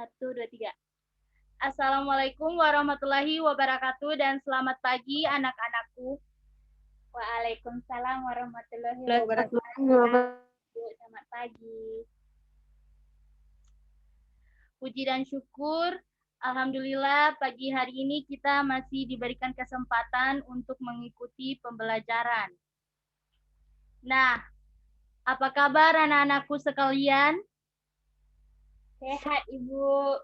Satu, dua, tiga. Assalamualaikum warahmatullahi wabarakatuh dan selamat pagi anak-anakku. Waalaikumsalam warahmatullahi wabarakatuh. Selamat pagi. Puji dan syukur, alhamdulillah pagi hari ini kita masih diberikan kesempatan untuk mengikuti pembelajaran. Nah, apa kabar anak-anakku sekalian? Sehat, Ibu.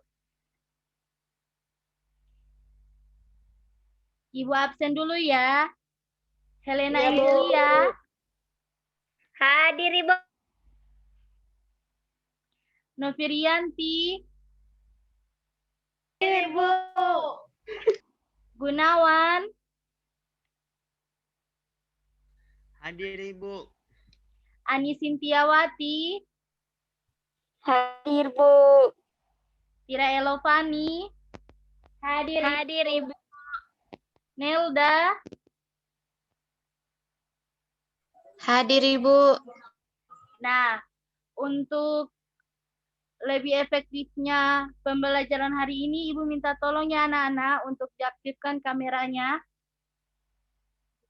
Ibu absen dulu ya. Helena Iya, Bu. Emilia. Hadir, Ibu. Novirianti. Hadir, Bu. Gunawan. Hadir, Ibu. Ani Sintiawati. Hadir, Bu. Tira Elovani. Hadir, Ibu. Nelda. Hadir, Ibu. Nah, untuk lebih efektifnya pembelajaran hari ini, Ibu minta tolong ya anak-anak untuk diaktifkan kameranya.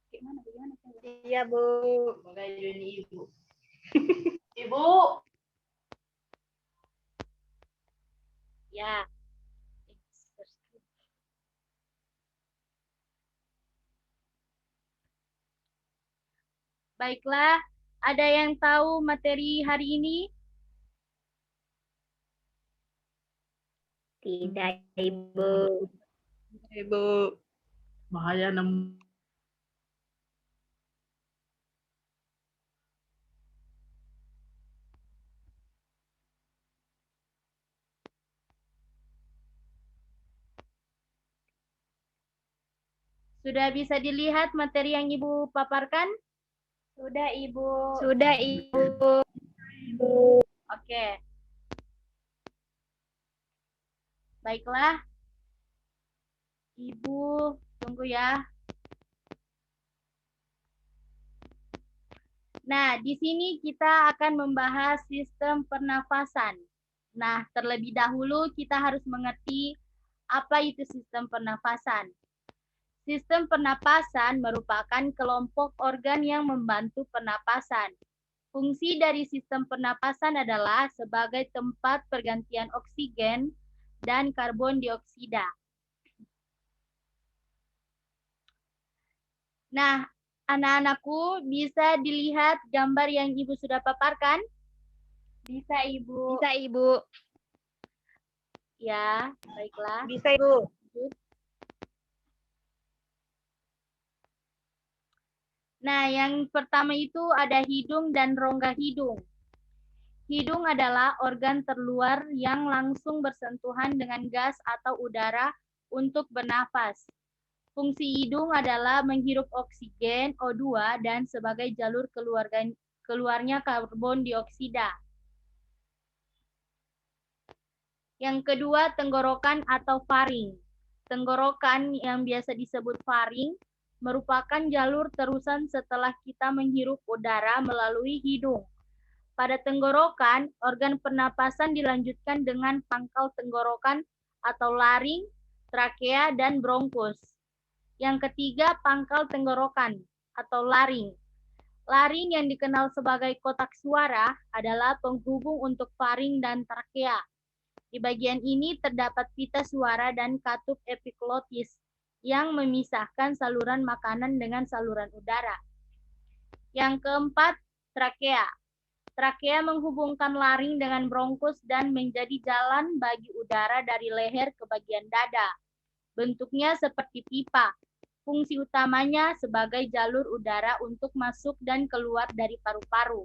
Bagaimana? Iya, Bu. Semoga ini Ibu. Ibu. Ya. Baiklah, ada yang tahu materi hari ini? Tidak, Ibu. Ibu. Bahaya nemu. Sudah bisa dilihat materi yang Ibu paparkan? Sudah, Ibu. Sudah, Ibu. Oke. Baiklah. Ibu, tunggu ya. Nah, di sini kita akan membahas sistem pernafasan. Nah, terlebih dahulu kita harus mengerti apa itu sistem pernafasan. Sistem pernapasan merupakan kelompok organ yang membantu pernapasan. Fungsi dari sistem pernapasan adalah sebagai tempat pergantian oksigen dan karbon dioksida. Nah, anak-anakku bisa dilihat gambar yang Ibu sudah paparkan? Bisa, Ibu. Bisa, Ibu. Ya, baiklah. Bisa, Ibu. Nah, yang pertama itu ada hidung dan rongga hidung. Hidung adalah organ terluar yang langsung bersentuhan dengan gas atau udara untuk bernafas. Fungsi hidung adalah menghirup oksigen O2 dan sebagai jalur keluarnya karbon dioksida. Yang kedua, tenggorokan atau faring. Tenggorokan yang biasa disebut faring merupakan jalur terusan setelah kita menghirup udara melalui hidung. Pada tenggorokan, organ pernapasan dilanjutkan dengan pangkal tenggorokan atau laring, trakea, dan bronkus. Yang ketiga, pangkal tenggorokan atau laring. Laring yang dikenal sebagai kotak suara adalah penghubung untuk faring dan trakea. Di bagian ini terdapat pita suara dan katup epiglotis yang memisahkan saluran makanan dengan saluran udara. Yang keempat, trakea. Trakea menghubungkan laring dengan bronkus dan menjadi jalan bagi udara dari leher ke bagian dada. Bentuknya seperti pipa. Fungsi utamanya sebagai jalur udara untuk masuk dan keluar dari paru-paru.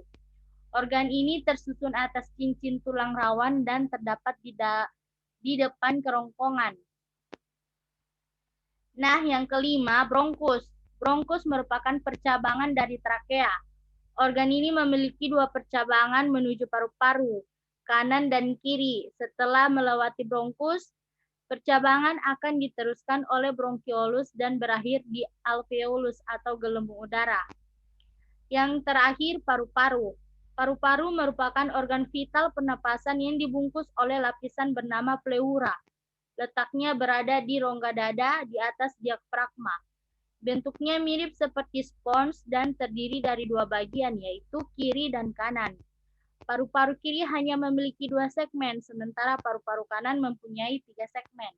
Organ ini tersusun atas cincin tulang rawan dan terdapat di depan kerongkongan. Nah, yang kelima, bronkus. Bronkus merupakan percabangan dari trakea. Organ ini memiliki dua percabangan menuju paru-paru, kanan dan kiri. Setelah melewati bronkus, percabangan akan diteruskan oleh bronkiolus dan berakhir di alveolus atau gelembung udara. Yang terakhir, paru-paru. Paru-paru merupakan organ vital pernapasan yang dibungkus oleh lapisan bernama pleura. Letaknya berada di rongga dada di atas diafragma. Bentuknya mirip seperti spons dan terdiri dari dua bagian, yaitu kiri dan kanan. Paru-paru kiri hanya memiliki 2 segmen, sementara paru-paru kanan mempunyai 3 segmen.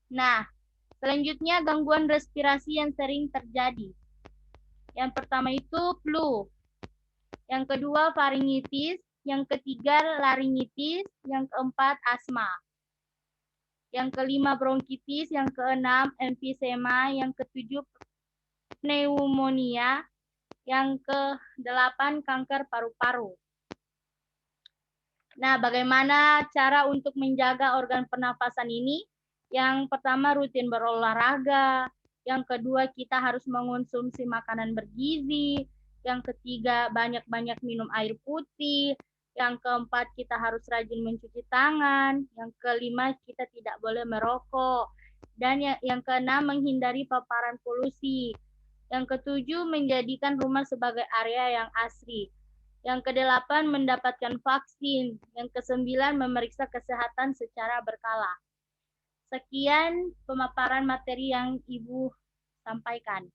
Nah, selanjutnya gangguan respirasi yang sering terjadi. Yang pertama itu flu. Yang kedua faringitis. Yang ketiga laringitis. Yang keempat asma. Yang kelima bronkitis. Yang keenam emfisema. Yang ketujuh pneumonia. Yang ke-8 kanker paru-paru. Nah, bagaimana cara untuk menjaga organ pernafasan ini? Yang pertama rutin berolahraga. Yang kedua kita harus mengonsumsi makanan bergizi. Yang ketiga banyak-banyak minum air putih. Yang keempat kita harus rajin mencuci tangan. Yang kelima kita tidak boleh merokok. Dan yang keenam menghindari paparan polusi. Yang ketujuh menjadikan rumah sebagai area yang asri. Yang kedelapan mendapatkan vaksin. Yang kesembilan memeriksa kesehatan secara berkala. Sekian pemaparan materi yang Ibu sampaikan.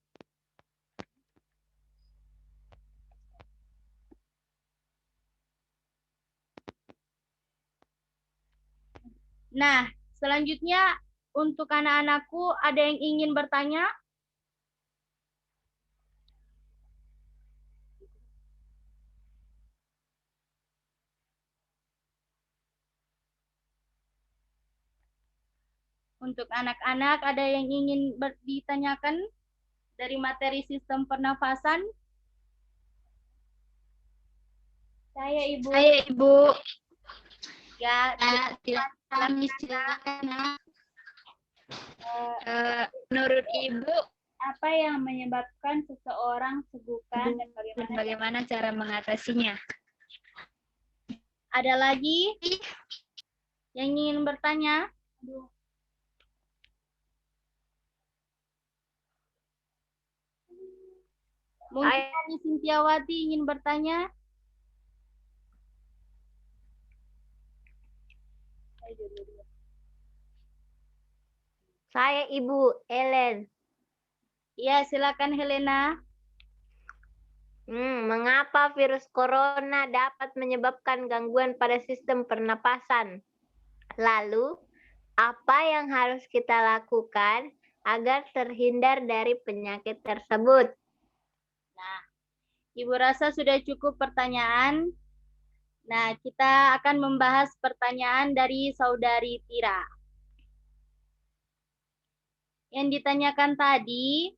Nah, selanjutnya untuk anak-anakku ada yang ingin bertanya? Untuk anak-anak ada yang ingin ditanyakan dari materi sistem pernafasan? Saya Ibu. Ya, silakan. Menurut Ibu, apa yang menyebabkan seseorang segukan dan bagaimana cara mengatasinya? Ada lagi yang ingin bertanya? Mungkin Ari Sintiawati ingin bertanya? Saya Ibu Ellen. Ya, silakan Helena. Mengapa virus corona dapat menyebabkan gangguan pada sistem pernapasan? Lalu, apa yang harus kita lakukan agar terhindar dari penyakit tersebut? Nah, Ibu rasa sudah cukup pertanyaan. Nah, kita akan membahas pertanyaan dari Saudari Tira. Yang ditanyakan tadi,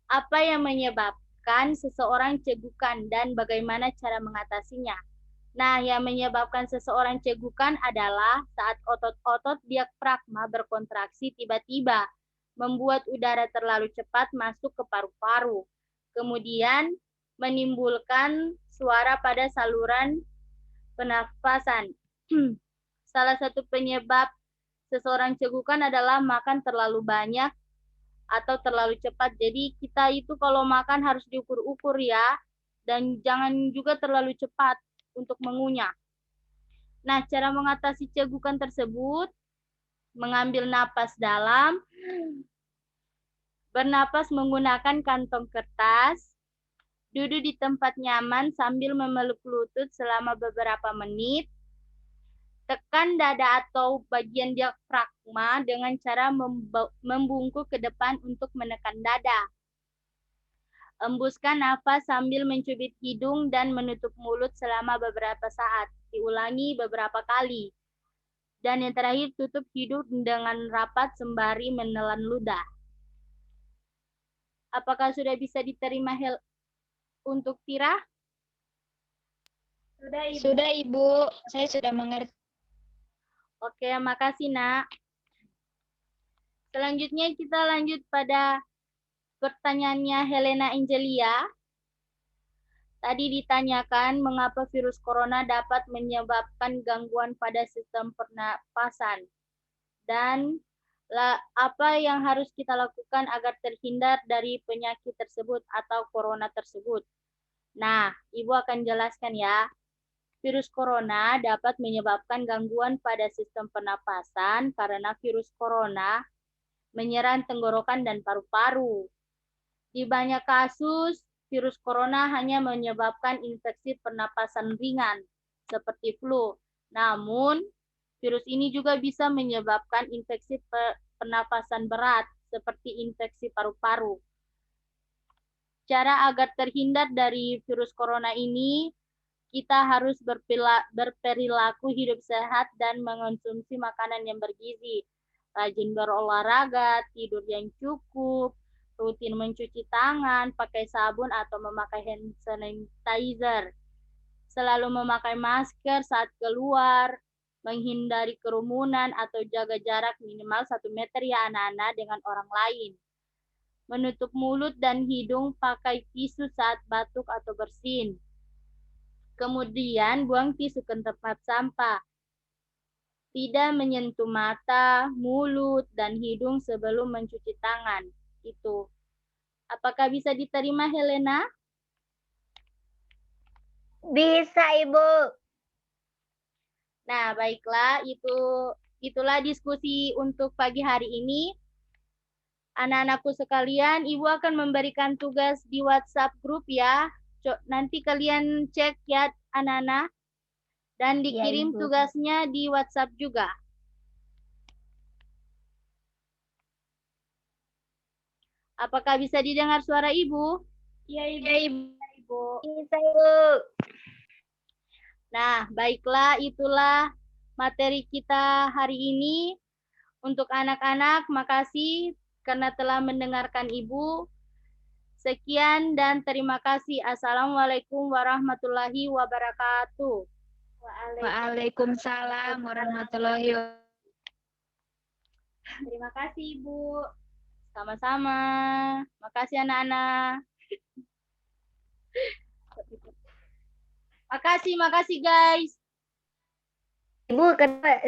apa yang menyebabkan seseorang cegukan dan bagaimana cara mengatasinya? Nah, yang menyebabkan seseorang cegukan adalah saat otot-otot diafragma berkontraksi tiba-tiba, membuat udara terlalu cepat masuk ke paru-paru. Kemudian menimbulkan suara pada saluran pernafasan. Salah satu penyebab seseorang cegukan adalah makan terlalu banyak atau terlalu cepat. Jadi kita itu kalau makan harus diukur-ukur ya, dan jangan juga terlalu cepat untuk mengunyah. Nah, cara mengatasi cegukan tersebut, mengambil napas dalam, bernapas menggunakan kantong kertas, duduk di tempat nyaman sambil memeluk lutut selama beberapa menit, tekan dada atau bagian diafragma dengan cara membungkuk ke depan untuk menekan dada. Embuskan nafas sambil mencubit hidung dan menutup mulut selama beberapa saat. Diulangi beberapa kali. Dan yang terakhir, tutup hidung dengan rapat sembari menelan ludah. Apakah sudah bisa diterima untuk Tira? Sudah, Ibu. Saya sudah mengerti. Oke, makasih, Nak. Selanjutnya kita lanjut pada pertanyaannya Helena Angelia. Tadi ditanyakan mengapa virus corona dapat menyebabkan gangguan pada sistem pernapasan. Dan apa yang harus kita lakukan agar terhindar dari penyakit tersebut atau corona tersebut. Nah, Ibu akan jelaskan ya. Virus corona dapat menyebabkan gangguan pada sistem pernapasan karena virus corona menyerang tenggorokan dan paru-paru. Di banyak kasus, virus corona hanya menyebabkan infeksi pernapasan ringan, seperti flu. Namun, virus ini juga bisa menyebabkan infeksi pernapasan berat, seperti infeksi paru-paru. Cara agar terhindar dari virus corona ini, kita harus berperilaku hidup sehat dan mengonsumsi makanan yang bergizi. Rajin berolahraga, tidur yang cukup, rutin mencuci tangan, pakai sabun atau memakai hand sanitizer. Selalu memakai masker saat keluar, menghindari kerumunan atau jaga jarak minimal 1 meter ya anak-anak dengan orang lain. Menutup mulut dan hidung pakai tisu saat batuk atau bersin. Kemudian buang tisu ke tempat sampah. Tidak menyentuh mata, mulut, dan hidung sebelum mencuci tangan. Itu. Apakah bisa diterima, Helena? Bisa, Ibu. Nah, baiklah, itulah diskusi untuk pagi hari ini. Anak-anakku sekalian, Ibu akan memberikan tugas di WhatsApp grup ya. Nanti kalian cek ya, anak-anak. Dan dikirim tugasnya di WhatsApp juga. Apakah bisa didengar suara Ibu? Iya, Ibu. Ya, Ibu. Bisa, Ibu. Nah, baiklah, itulah materi kita hari ini. Untuk anak-anak, makasih karena telah mendengarkan Ibu. Sekian dan terima kasih. Assalamualaikum warahmatullahi wabarakatuh. Waalaikumsalam warahmatullahi wabarakatuh. Terima kasih, Ibu. Sama-sama. Makasih, anak-anak. Makasih guys. Ibu, kenapa